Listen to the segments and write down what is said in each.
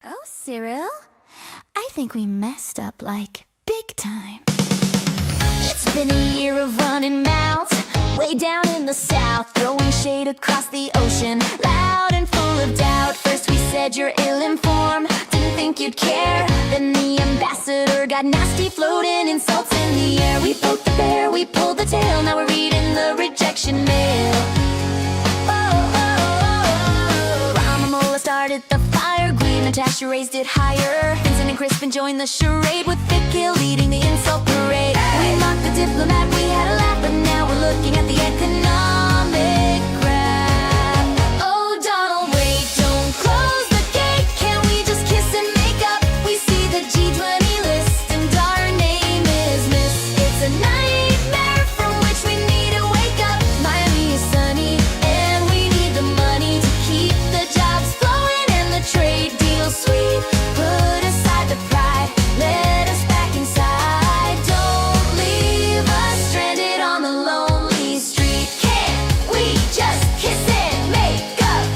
Oh, Cyril, I think we messed up, like, big time. It's been a year of running mouths, way down in the south, throwing shade across the ocean, loud and full of doubt. First we said you're ill-informed, didn't think you'd care. Then the ambassador got nasty, floating insults in the air. We poked the bear, we pulled the tail, now we're reading the rejection mail. Ramamola started the fire, Green Natasha raised it higher. Vincent and Crispin joined the charade, with Thick leading the insult parade. We mocked the diplomat, we had a laugh, but now we're looking at the economic graph. Oh, Donald, wait, don't close the gate. Can we just kiss and make up? We see the G20 list and our name is missed. It's a nightmare from which we need to wake up. Miami is sunny and we need the money to keep the jobs flowing and the trade deal sweet. Put aside the pride, let us back inside. Don't leave us stranded on the lonely street. Can't we just kiss and make up?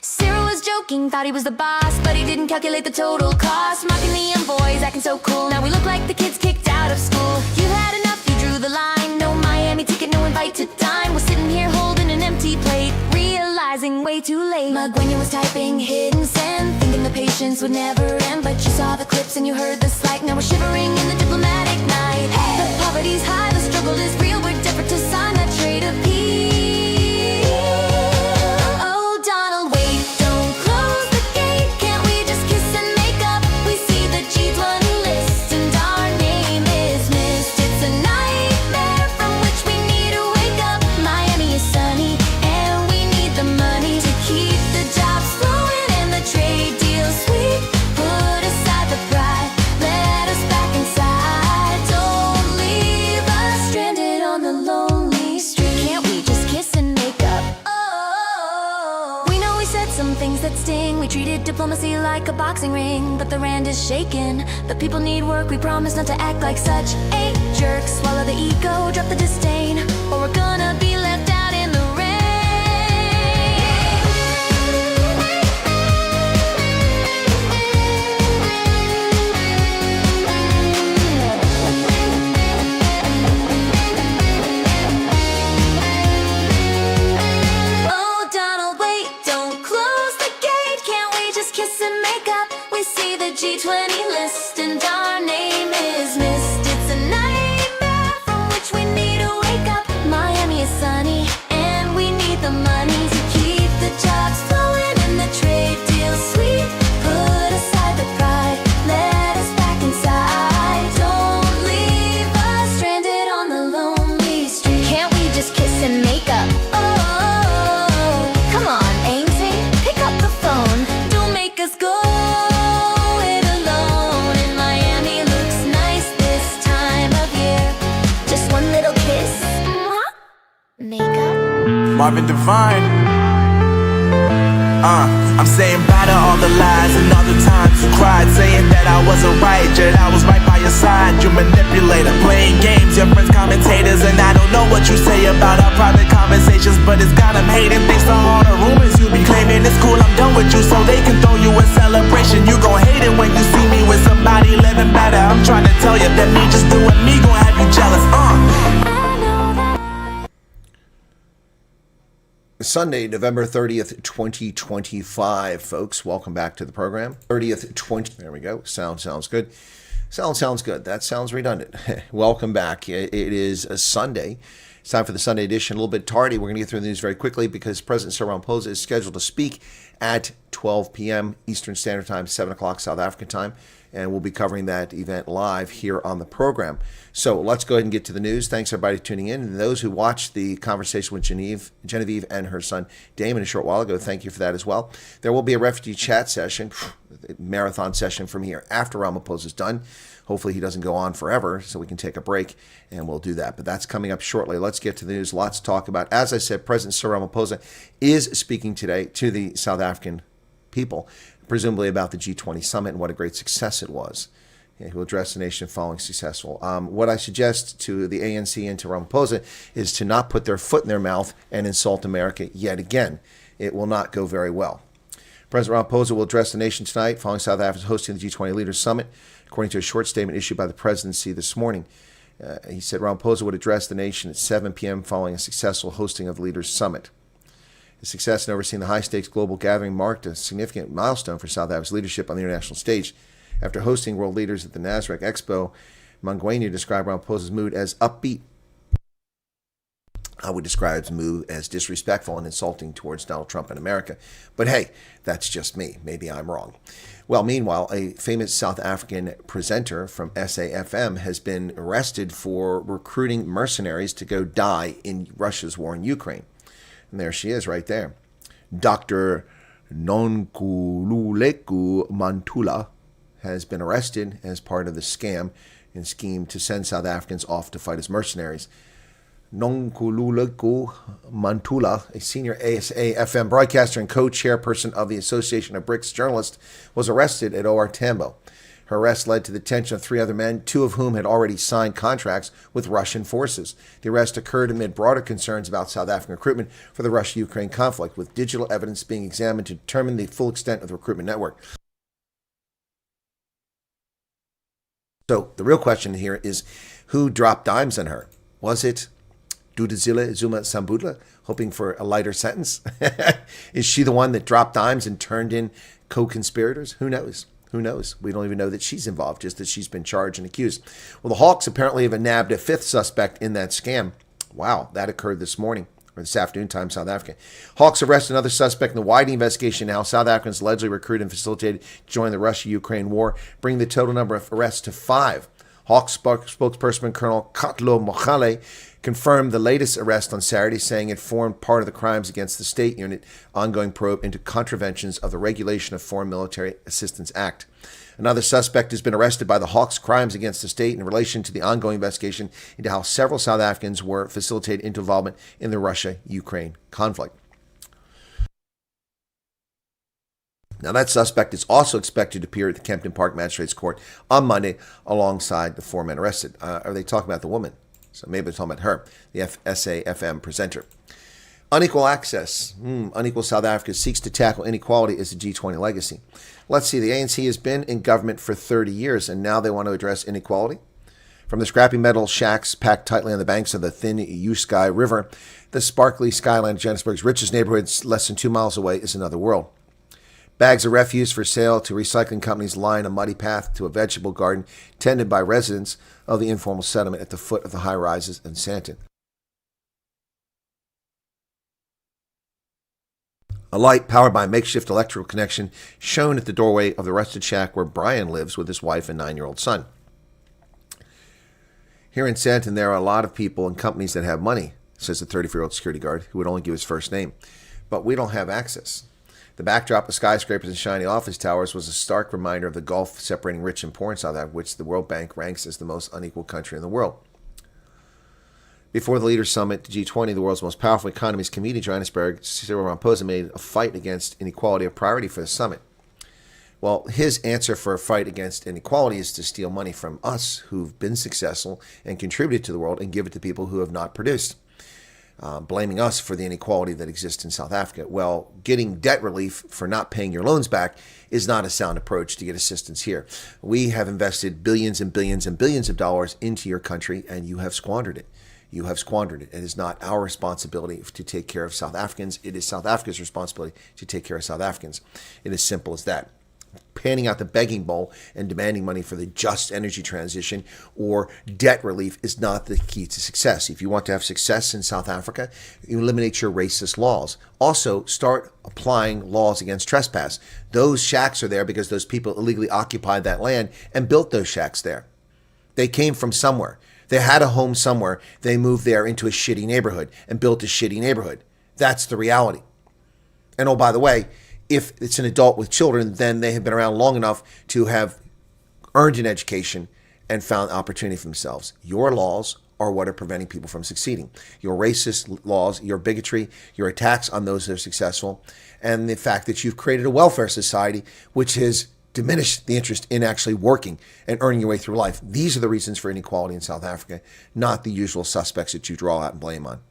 Cyril was joking, thought he was the boss, but he didn't calculate the total cost. Mocking the envoys, acting so cool, now we look like the kids kicked out of school. You had enough, you drew the line. No Miami ticket, no invite to dine. We're sitting here holding an empty plate, realizing way too late. Magwenya was typing hit and send, thinking the patience would never end. But you saw the clips and you heard the slight. Now we're shivering in the diplomatic night. The poverty's high, the struggle is real. We're desperate to sign that trade of peace. Oh, Donald, wait, don't close the gate. Can't we just kiss and make up? We see the G20 list and our name is missed. It's a nightmare from which we need to wake up. Miami is sunny and we need the money to keep the jobs flowing and the trade deal sweet. Put aside the pride, let us back inside. Don't leave us stranded on the lonely street. Can't we just kiss and make up? Oh, we know we said some things that sting. We treated diplomacy like a boxing ring, but the rand is shaken. The people need work, we promise not to act like such a jerk. Swallow the ego, drop the disdain, or we're gonna be left out in the rain. Oh, Donald, wait, don't close the gate. Can't we just kiss and make up? We see the G20 list and our name is missed. It's a nightmare from which we need to wake up. Miami is sunny and we need the money to keep the jobs flowing and the trade deal sweet. Put aside the pride, let us back inside. Don't leave us stranded on the lonely street. Can't we just kiss and make up? Oh, come on, Ainsley, pick up the phone. Don't make us go it alone. And Miami looks nice this time of year. Just one little kiss, make up. Marvin Devine. I'm saying bye to all the lies and all the times you cried, saying that I wasn't right, yet I was right by your side. You manipulator, playing games, your friends commentators, and I don't know what you say about our private conversations, but it's got them hating. Thanks to all the rumors you be claiming. It's cool, I'm done with you, so they can throw you a celebration. You gon' hate it when you see me with somebody living better. I'm trying to tell you that me just doing me gon' have you jealous. Sunday, November 30th, 2025, folks. Welcome back to the program. 30th, 20. There we go. Sounds good. Sounds good. That sounds redundant. Welcome back. It is a Sunday. It's time for the Sunday edition. A little bit tardy. We're going to get through the news very quickly because President Cyril Ramaphosa is scheduled to speak at 12 p.m. Eastern Standard Time, 7 o'clock South African time. And we'll be covering that event live here on the program. So let's go ahead and get to the news. Thanks, everybody, for tuning in. And those who watched the conversation with Genevieve and her son Damon a short while ago, thank you for that as well. There will be a refugee chat session, marathon session from here after Ramaphosa's done. Hopefully he doesn't go on forever so we can take a break, and we'll do that. But that's coming up shortly. Let's get to the news. Lots to talk about. As I said, President Cyril Ramaphosa is speaking today to the South African people, presumably about the G20 summit and what a great success it was. He will address the nation following successful. What I suggest to the ANC and to Ramaphosa is to not put their foot in their mouth and insult America yet again. it will not go very well. President Ramaphosa will address the nation tonight following South Africa's hosting the G20 Leaders Summit, according to a short statement issued by the presidency this morning. He said Ramaphosa would address the nation at 7 p.m. following a successful hosting of the Leaders Summit. His success in overseeing the high-stakes global gathering marked a significant milestone for South Africa's leadership on the international stage. After hosting world leaders at the Nasrec Expo, Mangweni described Ramaphosa's mood as upbeat. I would describe his mood as disrespectful and insulting towards Donald Trump and America. But hey, that's just me. Maybe I'm wrong. Well, meanwhile, a famous South African presenter from SAFM has been arrested for recruiting mercenaries to go die in Russia's war in Ukraine. And there she is right there. Dr. Nonkululeko Mantula has been arrested as part of the scam and scheme to send South Africans off to fight as mercenaries. Nonkululeko Mantula, a senior SAFM broadcaster and co-chairperson of the Association of BRICS Journalists, was arrested at OR Tambo. Her arrest led to the detention of 3 other men, 2 of whom had already signed contracts with Russian forces. The arrest occurred amid broader concerns about South African recruitment for the Russia-Ukraine conflict, with digital evidence being examined to determine the full extent of the recruitment network. So the real question here is, who dropped dimes on her? Was it Dudazile Zuma Sambudla, hoping for a lighter sentence? Is she the one that dropped dimes and turned in co-conspirators? Who knows? Who knows? We don't even know that she's involved, just that she's been charged and accused. Well, the Hawks apparently have nabbed a 5th suspect in that scam. Wow, that occurred this morning, or this afternoon time, South Africa. Hawks arrest another suspect in the widening investigation now. South Africans allegedly recruited and facilitated to join the Russia-Ukraine war, bringing the total number of arrests to 5. Hawks spokesperson Colonel Katlo Mokhale confirmed the latest arrest on Saturday, saying it formed part of the Crimes Against the State Unit ongoing probe into contraventions of the Regulation of Foreign Military Assistance Act. Another suspect has been arrested by the Hawks Crimes Against the State in relation to the ongoing investigation into how several South Africans were facilitated into involvement in the Russia-Ukraine conflict. Now, that suspect is also expected to appear at the Kempton Park Magistrates Court on Monday alongside the 4 men arrested. Are they talking about the woman? So maybe they're talking about her, the SAFM presenter. Unequal access. Unequal South Africa seeks to tackle inequality as a G20 legacy. Let's see, the ANC has been in government for 30 years, and now they want to address inequality? From the scrappy metal shacks packed tightly on the banks of the thin Uskay River, the sparkly skyline of Johannesburg's richest neighborhoods less than 2 miles away is another world. Bags of refuse for sale to recycling companies line a muddy path to a vegetable garden tended by residents of the informal settlement at the foot of the high-rises in Sandton. A light powered by a makeshift electrical connection shone at the doorway of the rusted shack where Brian lives with his wife and 9-year-old son. Here in Sandton, there are a lot of people and companies that have money, says the 34-year-old security guard, who would only give his first name. But we don't have access. The backdrop of skyscrapers and shiny office towers was a stark reminder of the gulf separating rich and poor in South Africa, which the World Bank ranks as the most unequal country in the world. Before the Leaders Summit, the G20, the world's most powerful economies, convened in Johannesburg, Cyril Ramaphosa made a fight against inequality a priority for the summit. Well, his answer for a fight against inequality is to steal money from us who've been successful and contributed to the world and give it to people who have not produced. Blaming us for the inequality that exists in South Africa. Well, getting debt relief for not paying your loans back is not a sound approach to get assistance here. We have invested billions and billions and billions of dollars into your country, and you have squandered it. You have squandered it. It is not our responsibility to take care of South Africans. It is South Africa's responsibility to take care of South Africans. It is simple as that. Panning out the begging bowl and demanding money for the just energy transition or debt relief is not the key to success. If you want to have success in South Africa, you eliminate your racist laws. Also, start applying laws against trespass. Those shacks are there because those people illegally occupied that land and built those shacks there. They came from somewhere. They had a home somewhere. They moved there into a shitty neighborhood and built a shitty neighborhood. That's the reality. And oh, by the way, if it's an adult with children, then they have been around long enough to have earned an education and found opportunity for themselves. Your laws are what are preventing people from succeeding. Your racist laws, your bigotry, your attacks on those that are successful, and the fact that you've created a welfare society which has diminished the interest in actually working and earning your way through life. These are the reasons for inequality in South Africa, not the usual suspects that you draw out and blame on.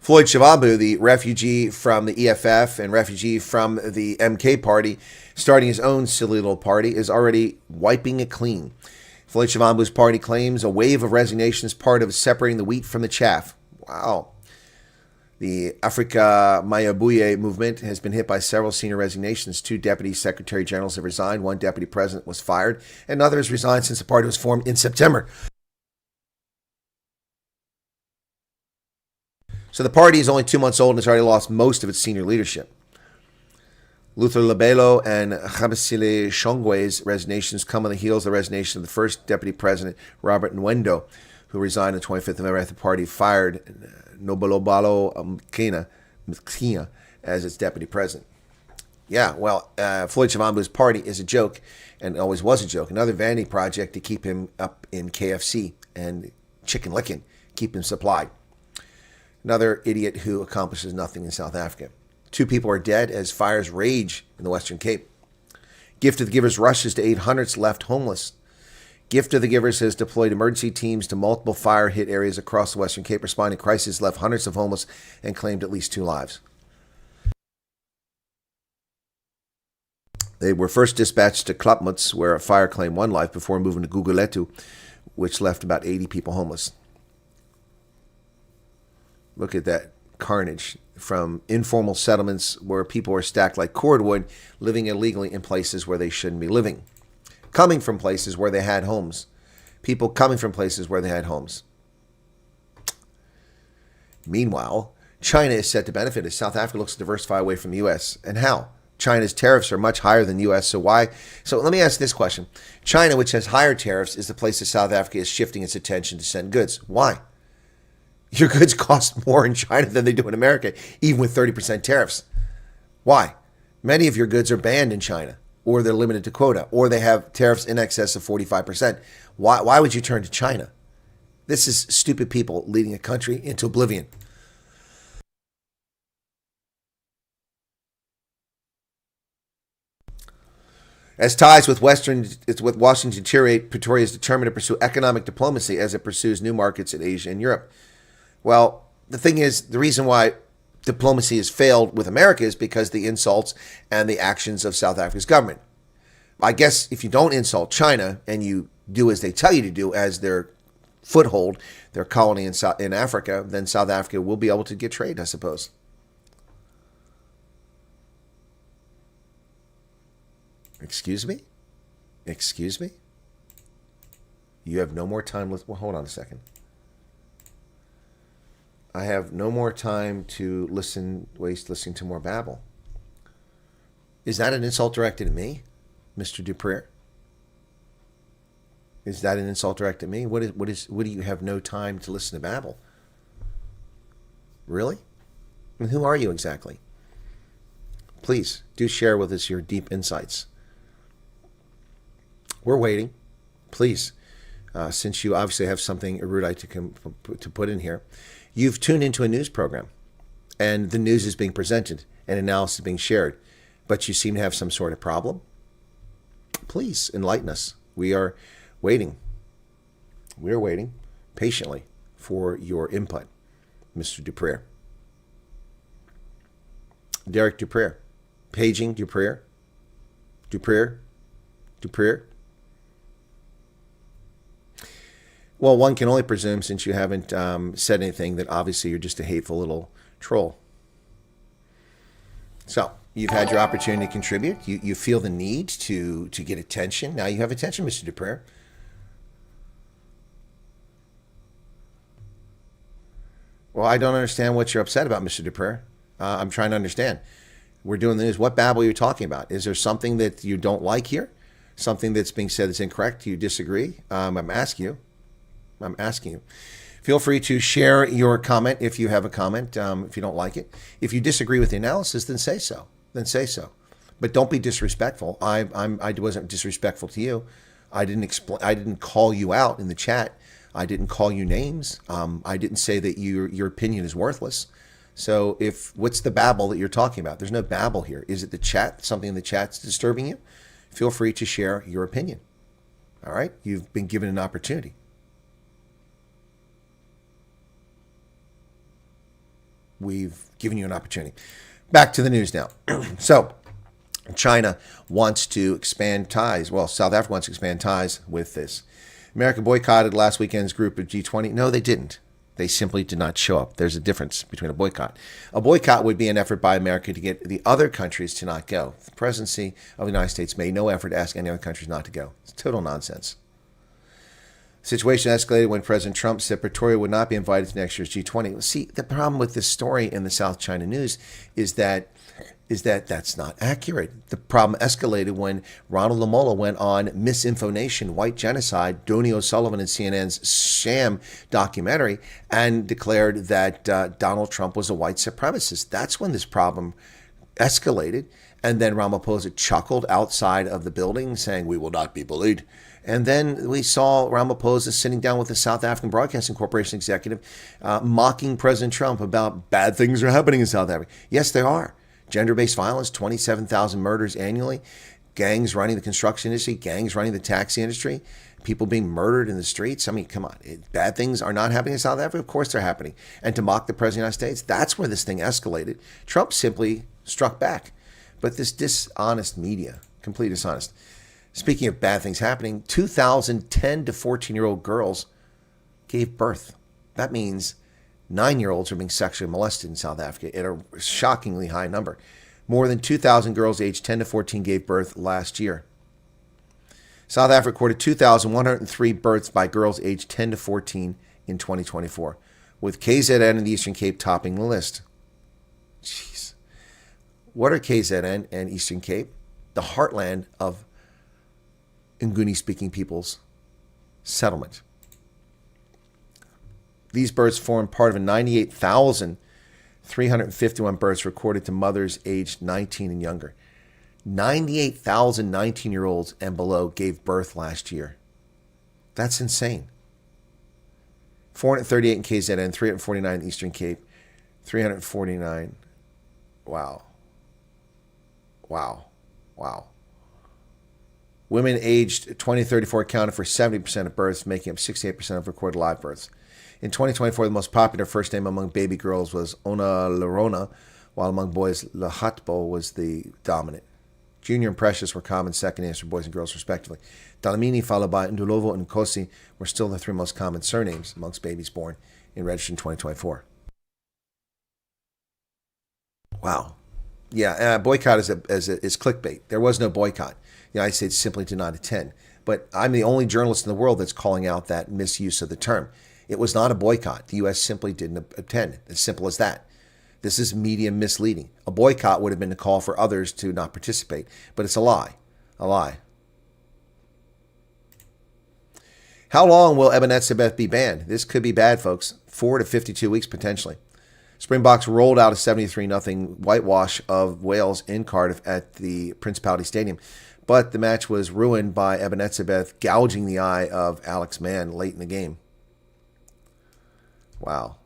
Floyd Shivambu, the refugee from the EFF and refugee from the MK party, starting his own silly little party, is already wiping it clean. Floyd Shivambu's party claims a wave of resignation is part of separating the wheat from the chaff. Wow. The Africa Mayabuye movement has been hit by several senior resignations. 2 deputy secretary generals have resigned. 1 deputy president was fired, and others resigned since the party was formed in September. So the party is only 2 months old and has already lost most of its senior leadership. Luther Labelo and Khabisile Shongwe's resignations come on the heels of the resignation of the first deputy president, Robert Nwendo, who resigned on the 25th of November after the party fired Nobolobalo Mkina as its deputy president. Yeah, well, Floyd Shivambu's party is a joke, and always was a joke. Another vanity project to keep him up in KFC and chicken licking, keep him supplied. Another idiot who accomplishes nothing in South Africa. 2 people are dead as fires rage in the Western Cape. Gift of the Givers rushes to aid hundreds left homeless. Gift of the Givers has deployed emergency teams to multiple fire-hit areas across the Western Cape, responding to crisis, left hundreds of homeless, and claimed at least 2 lives. They were first dispatched to Klapmuts, where a fire claimed 1 life, before moving to Guguletu, which left about 80 people homeless. Look at that carnage from informal settlements where people are stacked like cordwood, living illegally in places where they shouldn't be living. Coming from places where they had homes. People coming from places where they had homes. Meanwhile, China is set to benefit as South Africa looks to diversify away from the U.S. And how? China's tariffs are much higher than the U.S., so why? So let me ask this question. China, which has higher tariffs, is the place that South Africa is shifting its attention to send goods. Why? Your goods cost more in China than they do in America, even with 30% tariffs. Why? Many of your goods are banned in China, or they're limited to quota, or they have tariffs in excess of 45%. Why would you turn to China? This is stupid people leading a country into oblivion. As ties with Washington deteriorate, Pretoria is determined to pursue economic diplomacy as it pursues new markets in Asia and Europe. Well, the thing is, the reason why diplomacy has failed with America is because the insults and the actions of South Africa's government. I guess if you don't insult China and you do as they tell you to do as their foothold, their colony in Africa, then South Africa will be able to get trade, I suppose. Excuse me? Excuse me? You have no more time. Well, hold on a second. I have no more time to waste listening to more babble. Is that an insult directed at me, Mr. Dupree? Is that an insult directed at me? What do you have no time to listen to babble? Really? And who are you exactly? Please do share with us your deep insights. We're waiting. Please, since you obviously have something erudite to put in here. You've tuned into a news program, and the news is being presented and analysis is being shared, but you seem to have some sort of problem. Please enlighten us. We are waiting. We are waiting patiently for your input, Mr. Dupree. Derek Dupree. Paging Dupree. Dupree. Well, one can only presume, since you haven't said anything, that obviously you're just a hateful little troll. So, you've had your opportunity to contribute. You feel the need to get attention. Now you have attention, Mr. Dupree. Well, I don't understand what you're upset about, Mr. Dupree. I'm trying to understand. We're doing the news. What babble are you talking about? Is there something that you don't like here? Something that's being said that's incorrect? Do you disagree? I'm asking you. Feel free to share your comment if you have a comment, if you don't like it. If you disagree with the analysis, then say so. But don't be disrespectful. I wasn't disrespectful to you. I didn't call you out in the chat. I didn't call you names. I didn't say that your opinion is worthless. So what's the babble that you're talking about? There's no babble here. Is it the chat? Something in the chat's disturbing you? Feel free to share your opinion. All right? You've been given an opportunity. we've given you an opportunity. Back to the news now. So, China wants to expand ties. Well, South Africa wants to expand ties with this. America boycotted last weekend's group of G20. No, they didn't. They simply did not show up. There's a difference between a boycott. A boycott would be an effort by America to get the other countries to not go. The presidency of the United States made no effort to ask any other countries not to go. It's total nonsense. The situation escalated when President Trump said Pretoria would not be invited to next year's G20. See, the problem with this story in the South China News is that that's not accurate. The problem escalated when Ronald Lamola went on Misinformation, White Genocide, Donie O'Sullivan and CNN's sham documentary, and declared that Donald Trump was a white supremacist. That's when this problem escalated. And then Ramaphosa chuckled outside of the building saying, "We will not be bullied." And then we saw Ramaphosa sitting down with the South African Broadcasting Corporation executive mocking President Trump about bad things are happening in South Africa. Yes, there are. Gender-based violence, 27,000 murders annually, gangs running the construction industry, gangs running the taxi industry, people being murdered in the streets. I mean, come on. Bad things are not happening in South Africa? Of course they're happening. And to mock the President of the United States, that's where this thing escalated. Trump simply struck back. But this dishonest media, completely dishonest. Speaking of bad things happening, 2,010 to 14-year-old girls gave birth. That means 9-year-olds are being sexually molested in South Africa at a shockingly high number. More than 2,000 girls aged 10 to 14 gave birth last year. South Africa recorded 2,103 births by girls aged 10 to 14 in 2024, with KZN and the Eastern Cape topping the list. Jeez. What are KZN and Eastern Cape? The heartland of Nguni-speaking people's settlement. These births form part of a 98,351 births recorded to mothers aged 19 and younger. 98,000 19-year-olds and below gave birth last year. That's insane. 438 in KZN, 349 in Eastern Cape, 349. Wow. Wow. Wow. Women aged 20 to 34 accounted for 70% of births, making up 68% of recorded live births. In 2024, the most popular first name among baby girls was Ona Lerona, while among boys, Lahatbo was the dominant. Junior and Precious were common second names for boys and girls, respectively. Dalamini, followed by Ndulovo and Nkosi, were still the three most common surnames amongst babies born in registered in 2024. Wow. Yeah, boycott is clickbait. There was no boycott. The United States simply did not attend. But I'm the only journalist in the world that's calling out that misuse of the term. It was not a boycott. The U.S. simply didn't attend. As simple as that. This is media misleading. A boycott would have been to call for others to not participate. But it's a lie. A lie. How long will Ebenezer be banned? This could be bad, folks. 4 to 52 weeks potentially. Springboks rolled out a 73-0 whitewash of Wales in Cardiff at the Principality Stadium. But the match was ruined by Ebenezer gouging the eye of Alex Mann late in the game. Wow.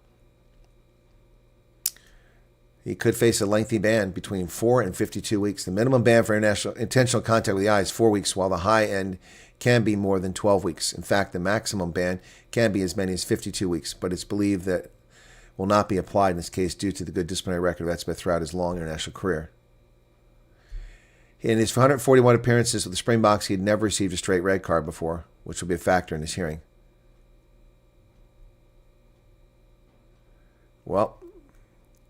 He could face a lengthy ban between 4 and 52 weeks. The minimum ban for intentional contact with the eye is 4 weeks, while the high end can be more than 12 weeks. In fact, the maximum ban can be as many as 52 weeks, but it's believed that will not be applied in this case due to the good disciplinary record of Etzebeth throughout his long international career. In his 141 appearances with the Springboks, he had never received a straight red card before, which will be a factor in this hearing. Well,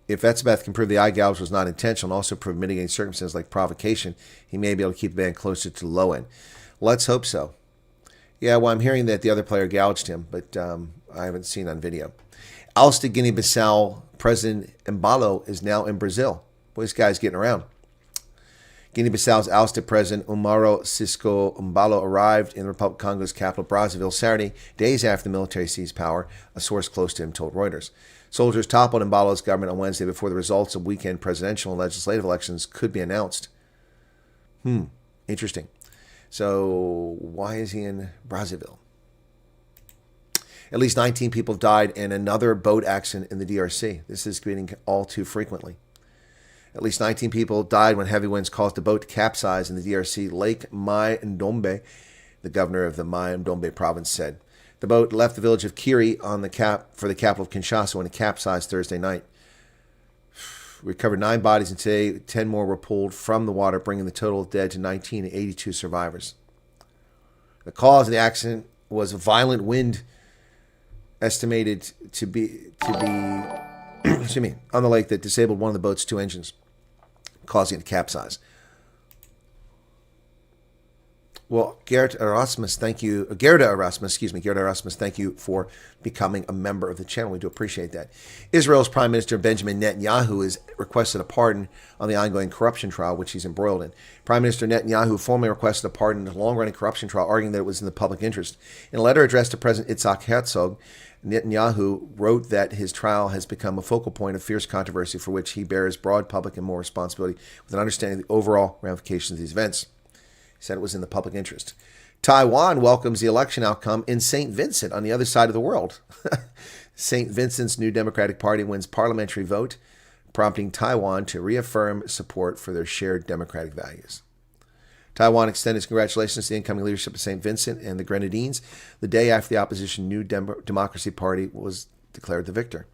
if Etzebeth can prove the eye gouge was not intentional and also prove mitigating circumstances like provocation, he may be able to keep the ban closer to the low end. Let's hope so. Yeah, well, I'm hearing that the other player gouged him, but I haven't seen on video. Ousted Guinea-Bissau President Embalo is now in Brazil. Boy, this guy's getting around. Guinea-Bissau's ousted President Umaro Sissoco Embalo arrived in the Republic of Congo's capital, Brazzaville, Saturday, days after the military seized power, a source close to him told Reuters. Soldiers toppled Embalo's government on Wednesday before the results of weekend presidential and legislative elections could be announced. Interesting. So why is he in Brazzaville? At least 19 people died in another boat accident in the DRC. This is happening all too frequently. At least 19 people died when heavy winds caused a boat to capsize in the DRC Lake Mai Ndombe, the governor of the Mai Ndombe province said. The boat left the village of Kiri for the capital of Kinshasa when it capsized Thursday night. recovered 9 bodies, and today 10 more were pulled from the water, bringing the total of dead to 19 and 82 survivors. The cause of the accident was a violent wind, estimated to be excuse me, on the lake that disabled one of the boat's 2 engines, causing it to capsize. Well, Gerda Erasmus, thank you for becoming a member of the channel. We do appreciate that. Israel's Prime Minister Benjamin Netanyahu has requested a pardon on the ongoing corruption trial, which he's embroiled in. Prime Minister Netanyahu formally requested a pardon in the long-running corruption trial, arguing that it was in the public interest. In a letter addressed to President Itzhak Herzog, Netanyahu wrote that his trial has become a focal point of fierce controversy for which he bears broad public and moral responsibility, with an understanding of the overall ramifications of these events. He said it was in the public interest. Taiwan welcomes the election outcome in St. Vincent on the other side of the world. St. Vincent's new Democratic Party wins parliamentary vote, prompting Taiwan to reaffirm support for their shared democratic values. Taiwan extended its congratulations to the incoming leadership of St. Vincent and the Grenadines the day after the opposition New Democracy Party was declared the victor.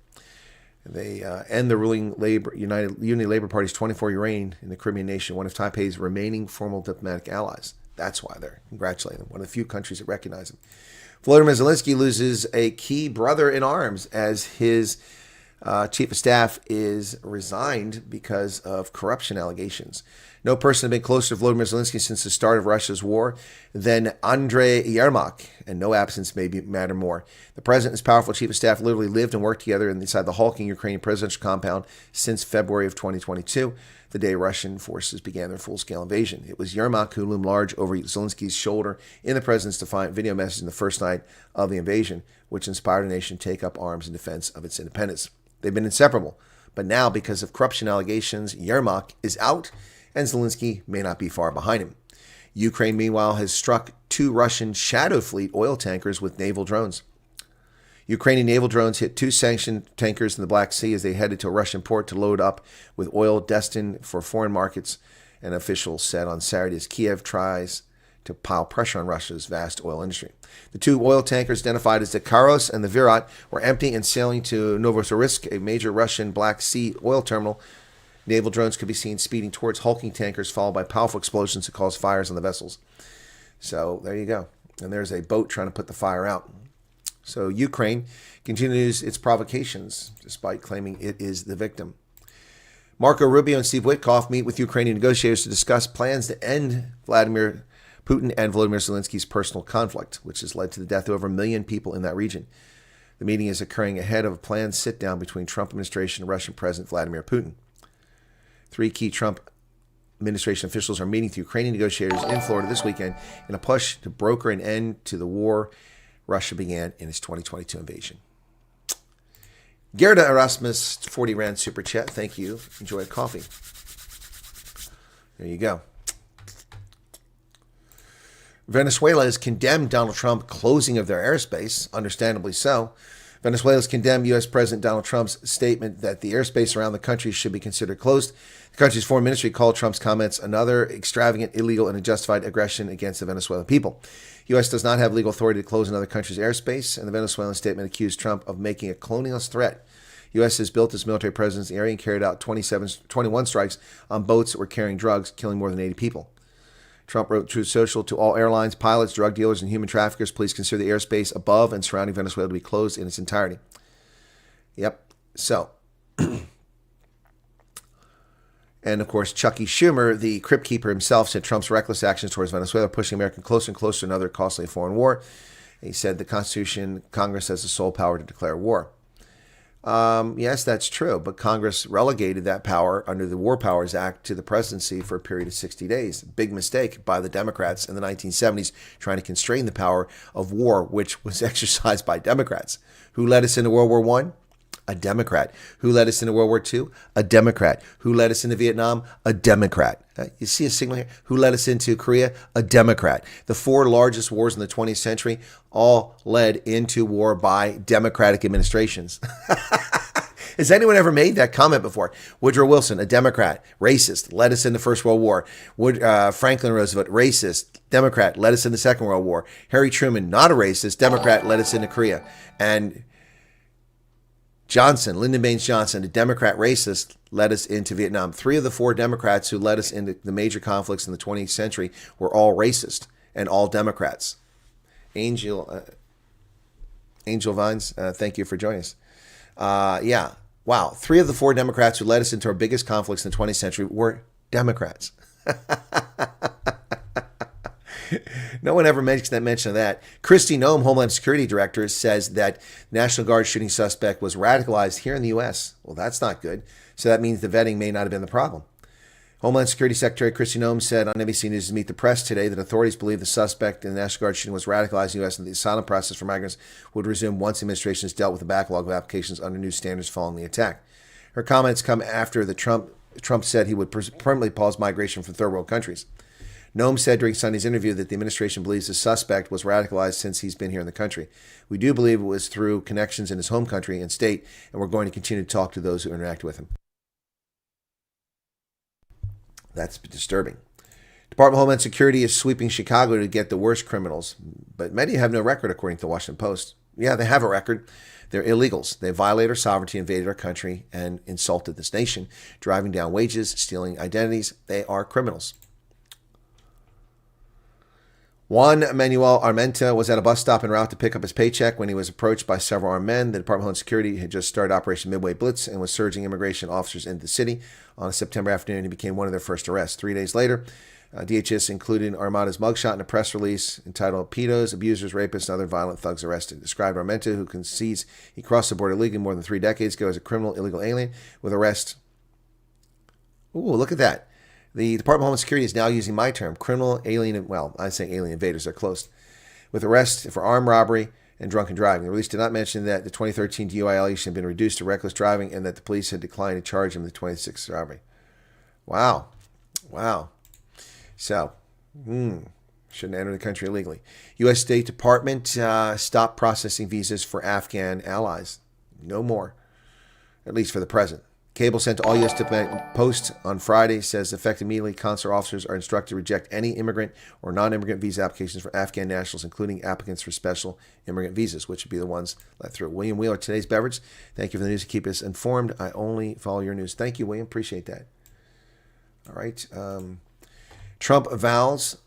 They end the ruling Unity Labour Party's 24-year reign in the Caribbean nation, one of Taipei's remaining formal diplomatic allies. That's why they're congratulating them, one of the few countries that recognize them. Volodymyr Zelensky loses a key brother in arms as his chief of staff is resigned because of corruption allegations. No person had been closer to Volodymyr Zelensky since the start of Russia's war than Andrei Yermak, and no absence may matter more. The president and his powerful chief of staff literally lived and worked together inside the hulking Ukrainian presidential compound since February of 2022, the day Russian forces began their full-scale invasion. It was Yermak who loomed large over Zelensky's shoulder in the president's defiant video message in the first night of the invasion, which inspired a nation to take up arms in defense of its independence. They've been inseparable, but now, because of corruption allegations, Yermak is out, and Zelensky may not be far behind him. Ukraine, meanwhile, has struck 2 Russian Shadow Fleet oil tankers with naval drones. Ukrainian naval drones hit 2 sanctioned tankers in the Black Sea as they headed to a Russian port to load up with oil destined for foreign markets, an official said on Saturday as Kiev tries to pile pressure on Russia's vast oil industry. The 2 oil tankers, identified as the Karos and the Virat, were empty and sailing to Novosibirsk, a major Russian Black Sea oil terminal. Naval drones could be seen speeding towards hulking tankers, followed by powerful explosions that caused fires on the vessels. So there you go. And there's a boat trying to put the fire out. So Ukraine continues its provocations, despite claiming it is the victim. Marco Rubio and Steve Witkoff meet with Ukrainian negotiators to discuss plans to end Vladimir Putin and Volodymyr Zelensky's personal conflict, which has led to the death of over 1 million people in that region. The meeting is occurring ahead of a planned sit-down between Trump administration and Russian President Vladimir Putin. 3 key Trump administration officials are meeting with Ukrainian negotiators in Florida this weekend in a push to broker an end to the war Russia began in its 2022 invasion. Gerda Erasmus, 40 Rand Super Chat. Thank you. Enjoy a coffee. There you go. Venezuela has condemned Donald Trump closing of their airspace, understandably so. Venezuela has condemned U.S. President Donald Trump's statement that the airspace around the country should be considered closed. The country's foreign ministry called Trump's comments another extravagant, illegal, and unjustified aggression against the Venezuelan people. U.S. does not have legal authority to close another country's airspace, and the Venezuelan statement accused Trump of making a colonialist threat. U.S. has built its military presence in the area and carried out 21 strikes on boats that were carrying drugs, killing more than 80 people. Trump wrote Truth Social to all airlines, pilots, drug dealers, and human traffickers, please consider the airspace above and surrounding Venezuela to be closed in its entirety. Yep. So, and of course, Chucky Schumer, the crypt keeper himself, said Trump's reckless actions towards Venezuela pushing America closer and closer to another costly foreign war. He said the Constitution, Congress has the sole power to declare war. Yes, that's true, but Congress relegated that power under the War Powers Act to the presidency for a period of 60 days. Big mistake by the Democrats in the 1970s, trying to constrain the power of war, which was exercised by Democrats. Who led us into World War I? A Democrat. Who led us into World War II? A Democrat. Who led us into Vietnam? A Democrat. You see a signal here? Who led us into Korea? A Democrat. The 4 largest wars in the 20th century all led into war by Democratic administrations. Has anyone ever made that comment before? Woodrow Wilson, a Democrat, racist, led us into the First World War. Franklin Roosevelt, racist, Democrat, led us into the Second World War. Harry Truman, not a racist, Democrat, led us into Korea. And Johnson, Lyndon Baines Johnson, a Democrat racist, led us into Vietnam. 3 of the 4 Democrats who led us into the major conflicts in the 20th century were all racist and all Democrats. Angel Vines, thank you for joining us. Yeah, wow. 3 of the 4 Democrats who led us into our biggest conflicts in the 20th century were Democrats. No one ever mentioned that. Kristi Noem, Homeland Security Director, says that National Guard shooting suspect was radicalized here in the U.S. Well, that's not good. So that means the vetting may not have been the problem. Homeland Security Secretary Kristi Noem said on NBC News to Meet the Press today that authorities believe the suspect in the National Guard shooting was radicalized in the U.S. and the asylum process for migrants would resume once the administration has dealt with the backlog of applications under new standards following the attack. Her comments come after Trump said he would permanently pause migration from third world countries. Noem said during Sunday's interview that the administration believes the suspect was radicalized since he's been here in the country. We do believe it was through connections in his home country and state, and we're going to continue to talk to those who interact with him. That's disturbing. Department of Homeland Security is sweeping Chicago to get the worst criminals, but many have no record, according to the Washington Post. Yeah, they have a record. They're illegals. They violated our sovereignty, invaded our country, and insulted this nation, driving down wages, stealing identities. They are criminals. Juan Manuel Armenta was at a bus stop en route to pick up his paycheck when he was approached by several armed men. The Department of Homeland Security had just started Operation Midway Blitz and was surging immigration officers into the city. On a September afternoon, he became one of their first arrests. 3 days later, DHS included Armenta's mugshot in a press release entitled Pedos, Abusers, Rapists, and Other Violent Thugs Arrested. It described Armenta, who concedes he crossed the border illegally more than 3 decades ago as a criminal illegal alien, with arrest. Ooh, look at that. The Department of Homeland Security is now using my term, criminal alien, well, I'm saying alien invaders, they're close, with arrest for armed robbery and drunken driving. The release did not mention that the 2013 DUI allegation had been reduced to reckless driving and that the police had declined to charge him with the 26th robbery. Wow. So, shouldn't enter the country illegally. U.S. State Department stopped processing visas for Afghan allies. No more, at least for the present. Cable sent to all U.S. diplomatic posts on Friday says effective immediately, consular officers are instructed to reject any immigrant or non-immigrant visa applications for Afghan nationals, including applicants for special immigrant visas, which would be the ones let through. William Wheeler, today's beverage. Thank you for the news to keep us informed. I only follow your news. Thank you, William. Appreciate that. All right. Trump vows.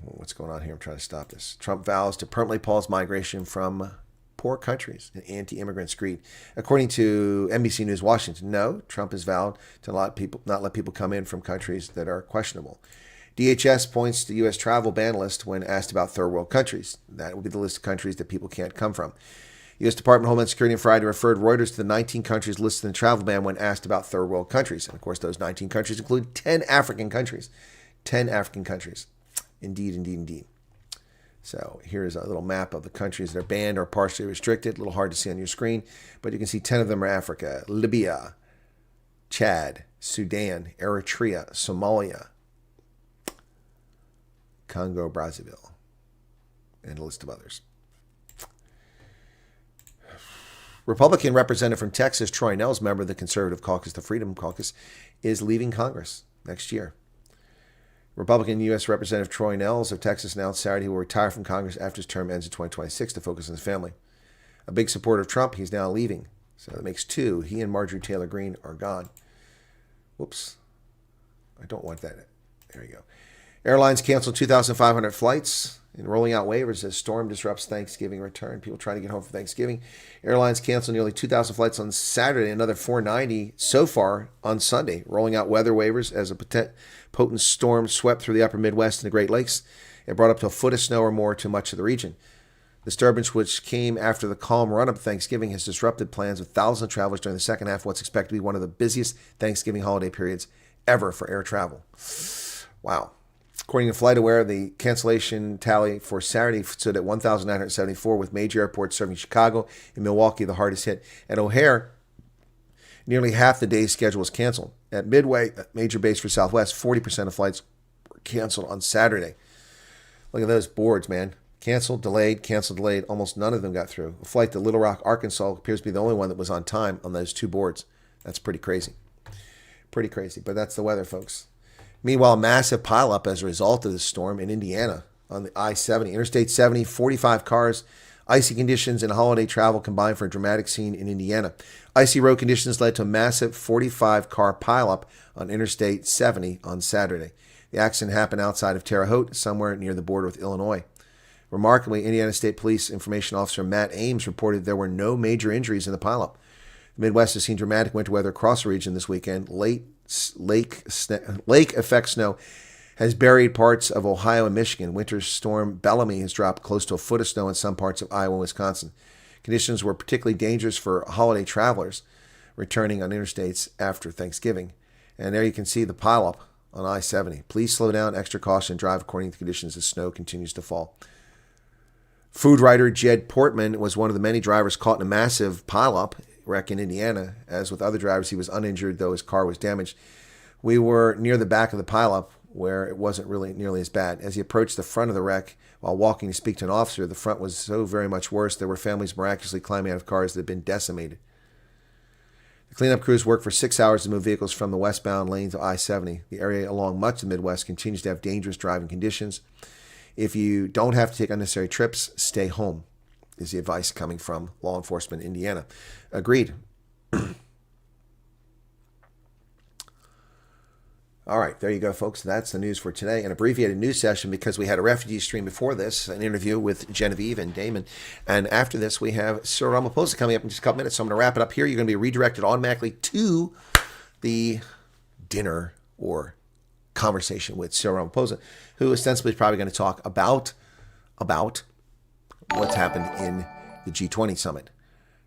What's going on here? I'm trying to stop this. Trump vows to permanently pause migration from poor countries and anti-immigrant screed. According to NBC News Washington, no, Trump has vowed to not let people come in from countries that are questionable. DHS points to U.S. travel ban list when asked about third world countries. That will be the list of countries that people can't come from. U.S. Department of Homeland Security on Friday referred Reuters to the 19 countries listed in the travel ban when asked about third world countries. And of course, those 19 countries include 10 African countries. 10 African countries. Indeed. So here's a little map of the countries that are banned or partially restricted. A little hard to see on your screen, but you can see 10 of them are Africa: Libya, Chad, Sudan, Eritrea, Somalia, Congo, Brazzaville, and a list of others. Republican representative from Texas, Troy Nehls, member of the Conservative Caucus, the Freedom Caucus, is leaving Congress next year. Republican U.S. Representative Troy Nehls of Texas announced Saturday he will retire from Congress after his term ends in 2026 to focus on his family. A big supporter of Trump, he's now leaving. So that makes 2. He and Marjorie Taylor Greene are gone. Whoops. I don't want that. There you go. Airlines canceled 2,500 flights and rolling out waivers as storm disrupts Thanksgiving return. People trying to get home for Thanksgiving. Airlines canceled nearly 2,000 flights on Saturday, another 490 so far on Sunday, rolling out weather waivers as a potent storm swept through the upper Midwest and the Great Lakes. It brought up to a foot of snow or more to much of the region. The disturbance, which came after the calm run-up to Thanksgiving, has disrupted plans of thousands of travelers during the second half of what's expected to be one of the busiest Thanksgiving holiday periods ever for air travel. Wow. According to FlightAware, the cancellation tally for Saturday stood at 1,974, with major airports serving Chicago and Milwaukee the hardest hit. At O'Hare, nearly half the day's schedule was canceled. At Midway, a major base for Southwest, 40% of flights were canceled on Saturday. Look at those boards, man. Canceled, delayed. Almost none of them got through. A flight to Little Rock, Arkansas appears to be the only one that was on time on those 2 boards. That's pretty crazy. But that's the weather, folks. Meanwhile, massive pileup as a result of the storm in Indiana on the I-70. Interstate 70, 45 cars Icy conditions and holiday travel combined for a dramatic scene in Indiana. Icy road conditions led to a massive 45-car pileup on Interstate 70 on Saturday. The accident happened outside of Terre Haute, somewhere near the border with Illinois. Remarkably, Indiana State Police Information Officer Matt Ames reported there were no major injuries in the pileup. The Midwest has seen dramatic winter weather across the region this weekend. Lake effect snow has buried parts of Ohio and Michigan. Winter storm Bellamy has dropped close to a foot of snow in some parts of Iowa and Wisconsin. Conditions were particularly dangerous for holiday travelers returning on interstates after Thanksgiving. And there you can see the pileup on I-70. Please slow down, extra caution, drive according to conditions as snow continues to fall. Food writer Jed Portman was one of the many drivers caught in a massive pileup wreck in Indiana. As with other drivers, he was uninjured, though his car was damaged. We were near the back of the pileup, where it wasn't really nearly as bad. As he approached the front of the wreck while walking to speak to an officer, the front was so very much worse. There were families miraculously climbing out of cars that had been decimated. The cleanup crews worked for 6 hours to move vehicles from the westbound lanes of I-70. The area along much of the Midwest continues to have dangerous driving conditions. If you don't have to take unnecessary trips, stay home, is the advice coming from law enforcement in Indiana. Agreed. All right, there you go, folks. That's the news for today. An abbreviated news session because we had a refugee stream before this, an interview with Genevieve and Damon. And after this, we have Cyril Ramaphosa coming up in just a couple minutes. So I'm going to wrap it up here. You're going to be redirected automatically to the dinner or conversation with Cyril Ramaphosa, who ostensibly is probably going to talk about what's happened in the G20 summit.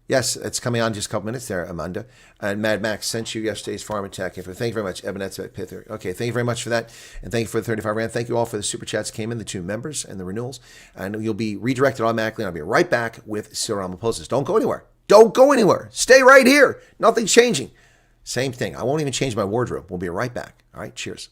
Yes, it's coming on just a couple minutes there, Amanda. And Mad Max sent you yesterday's Farm and Tech info. Thank you very much, Ebenezer Pither. Okay, thank you very much for that. And thank you for the 35 Rand. Thank you all for the super chats that came in, the 2 members and the renewals. And you'll be redirected automatically. And I'll be right back with Cyril Ramaphosa. Don't go anywhere. Don't go anywhere. Stay right here. Nothing's changing. Same thing. I won't even change my wardrobe. We'll be right back. All right, cheers.